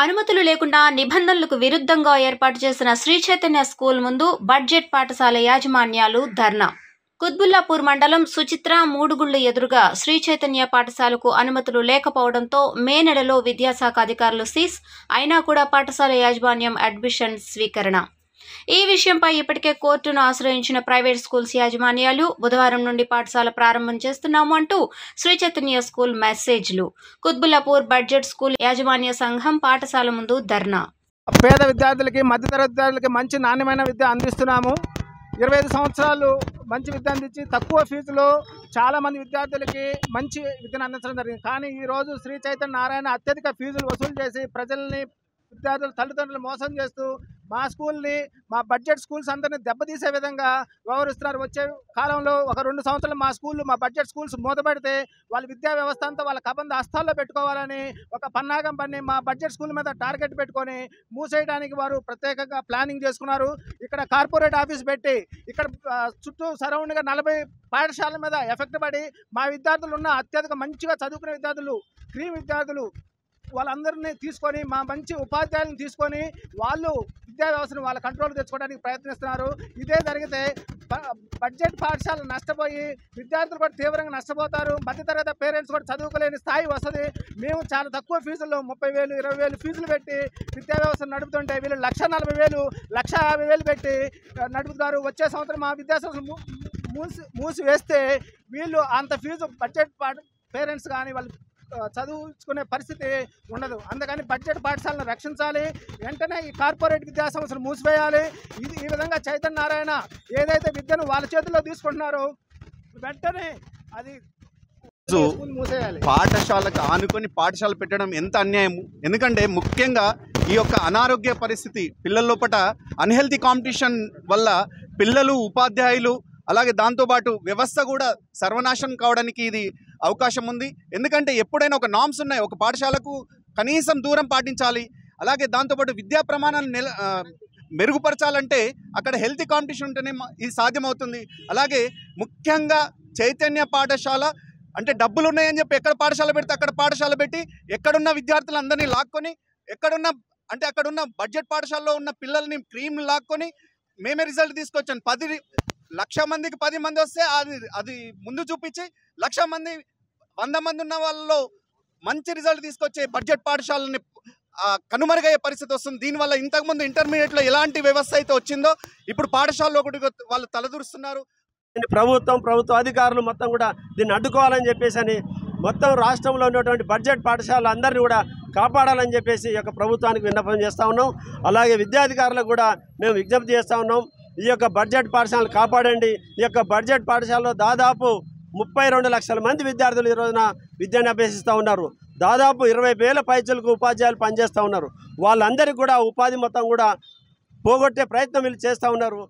అనుమతులు లేకుండా నిబంధనలకు విరుద్ధంగా ఏర్పాటు చేసిన శ్రీ చైతన్య స్కూల్ ముందు బడ్జెట్ పాఠశాల యాజమాన్యాలు ధర్నా. కుత్బుల్లాపూర్ మండలం సుచిత్ర మూడుగుళ్లు ఎదురుగా శ్రీ చైతన్య పాఠశాలకు అనుమతులు లేకపోవడంతో మే నెలలో విద్యాశాఖ అధికారులు సీజ్ అయినా కూడా పాఠశాల యాజమాన్యం అడ్మిషన్ స్వీకరణ. ఈ విషయంపై ఇప్పటికే కోర్టును ఆశ్రయించిన ప్రైవేట్ స్కూల్స్ యాజమాన్యాలు బుధవారం నుండి పాఠశాల ప్రారంభం చేస్తున్నాము అంటూ శ్రీ చైతన్య స్కూల్ మెసేజ్లు. కుత్బుల్లాపూర్ బడ్జెట్ స్కూల్ యాజమాన్య సంఘం పాఠశాల ముందు ధర్నా. పేద విద్యార్థులకి మధ్యతరగతి విద్యార్థులకి మంచి నాణ్యమైన విద్య అందిస్తున్నాము. 25 సంవత్సరాలు మంచి విద్య అందించి తక్కువ ఫీజులో చాలామంది విద్యార్థులకి మంచి విద్యను అందించడం జరిగింది. కానీ ఈరోజు శ్రీ చైతన్య నారాయణ అత్యధిక ఫీజులు వసూలు చేసి ప్రజల్ని విద్యార్థుల తల్లిదండ్రులు మోసం చేస్తూ మా స్కూల్ని మా బడ్జెట్ స్కూల్స్ అందరినీ దెబ్బతీసే విధంగా వ్యవహరిస్తున్నారు. వచ్చే కాలంలో ఒక 2 సంవత్సరాలు మా బడ్జెట్ స్కూల్స్ మూతపెడితే వాళ్ళ విద్యా వ్యవస్థ అంతా వాళ్ళ కబంధ హస్తాల్లో పెట్టుకోవాలని ఒక పన్నాగం పని మా బడ్జెట్ స్కూల్ మీద టార్గెట్ పెట్టుకొని మూసేయడానికి వారు ప్రత్యేకంగా ప్లానింగ్ చేసుకున్నారు. ఇక్కడ కార్పొరేట్ ఆఫీస్ పెట్టి ఇక్కడ చుట్టూ సరౌండ్గా 40 పాఠశాలల మీద ఎఫెక్ట్ పడి మా విద్యార్థులు ఉన్న అత్యధిక మంచిగా చదువుకునే విద్యార్థులు క్రీమ్ విద్యార్థులు వాళ్ళందరినీ తీసుకొని మా మంచి ఉపాధ్యాయులను తీసుకొని వాళ్ళు విద్యా వ్యవస్థను వాళ్ళ కంట్రోల్ తెచ్చుకోవడానికి ప్రయత్నిస్తున్నారు. ఇదే జరిగితే బడ్జెట్ పాఠశాలలు నష్టపోయి విద్యార్థులు కూడా తీవ్రంగా నష్టపోతారు. మధ్యతరగతి పేరెంట్స్ కూడా చదువుకోలేని స్థాయి వస్తుంది. మేము చాలా తక్కువ ఫీజుల్లో 30,000, 20,000 ఫీజులు పెట్టి విద్యా వ్యవస్థను నడుపుతుంటే వీళ్ళు 1,40,000, 1,50,000 పెట్టి నడుపుతారు. వచ్చే సంవత్సరం మా విద్యాసంస్థలు మూసివేస్తే వీళ్ళు అంత ఫీజు బడ్జెట్ పేరెంట్స్ కానీ వాళ్ళు చదువుకునే పరిస్థితి ఉండదు. అందుకని బడ్జెట్ పాఠశాలను రక్షించాలి. వెంటనే ఈ కార్పొరేట్ విద్యాసంస్థలు మూసివేయాలి. ఈ విధంగా చైతన్య నారాయణ ఏదైతే విద్యను వాళ్ళ చేతుల్లో తీసుకుంటున్నారో వెంటనే అది మూసేయాలి. పాఠశాలకు ఆనుకొని పాఠశాల పెట్టడం ఎంత అన్యాయం. ఎందుకంటే ముఖ్యంగా ఈ యొక్క అనారోగ్య పరిస్థితి పిల్లల లోపల అన్హెల్తీ కాంపిటీషన్ వల్ల పిల్లలు, ఉపాధ్యాయులు అలాగే దాంతోపాటు వ్యవస్థ కూడా సర్వనాశనం కావడానికి ఇది అవకాశం ఉంది. ఎందుకంటే ఎప్పుడైనా ఒక నామ్స్ ఉన్నాయి, ఒక పాఠశాలకు కనీసం దూరం పాటించాలి. అలాగే దాంతోపాటు విద్యా ప్రమాణాలను మెరుగుపరచాలంటే అక్కడ హెల్తీ కాంపిటీషన్ ఉంటేనే ఇది సాధ్యమవుతుంది. అలాగే ముఖ్యంగా చైతన్య పాఠశాల అంటే డబ్బులు ఉన్నాయని చెప్పి ఎక్కడ పాఠశాల పెడితే అక్కడ పాఠశాల పెట్టి ఎక్కడున్న విద్యార్థులందరినీ లాక్కొని అక్కడున్న బడ్జెట్ పాఠశాలలో ఉన్న పిల్లల్ని క్రీమ్ లాక్కొని మేమే రిజల్ట్ తీసుకొచ్చాను. 1,00,000 మందికి 10 మంది వస్తే అది ముందు చూపించి 1,00,000 మంది 100 మంది ఉన్న వాళ్ళలో మంచి రిజల్ట్ తీసుకొచ్చే బడ్జెట్ పాఠశాలని కనుమరుగయ్యే పరిస్థితి వస్తుంది. దీనివల్ల ఇంతకుముందు ఇంటర్మీడియట్లో ఎలాంటి వ్యవస్థ అయితే వచ్చిందో ఇప్పుడు పాఠశాలలో ఒకటి వాళ్ళు తలదూరుస్తున్నారు. ప్రభుత్వ అధికారులు మొత్తం కూడా దీన్ని అడ్డుకోవాలని చెప్పేసి మొత్తం రాష్ట్రంలో ఉన్నటువంటి బడ్జెట్ పాఠశాలలు అందరినీ కూడా కాపాడాలని చెప్పేసి ఈ యొక్క ప్రభుత్వానికి విన్నపం చేస్తూ ఉన్నాం. అలాగే విద్యాధికారులకు కూడా మేము విజ్ఞప్తి చేస్తూ ఉన్నాం. ఈ యొక్క బడ్జెట్ పాఠశాలను కాపాడండి. ఈ యొక్క బడ్జెట్ పాఠశాలలో దాదాపు 32 లక్షల మంది విద్యార్థులు ఈ రోజున విద్యను అభ్యసిస్తూ ఉన్నారు. దాదాపు 20,000 పైచలకు ఉపాధ్యాయులు పనిచేస్తూ ఉన్నారు. వాళ్ళందరికీ కూడా ఉపాధి మొత్తం కూడా పోగొట్టే ప్రయత్నం వీళ్ళు చేస్తూ ఉన్నారు.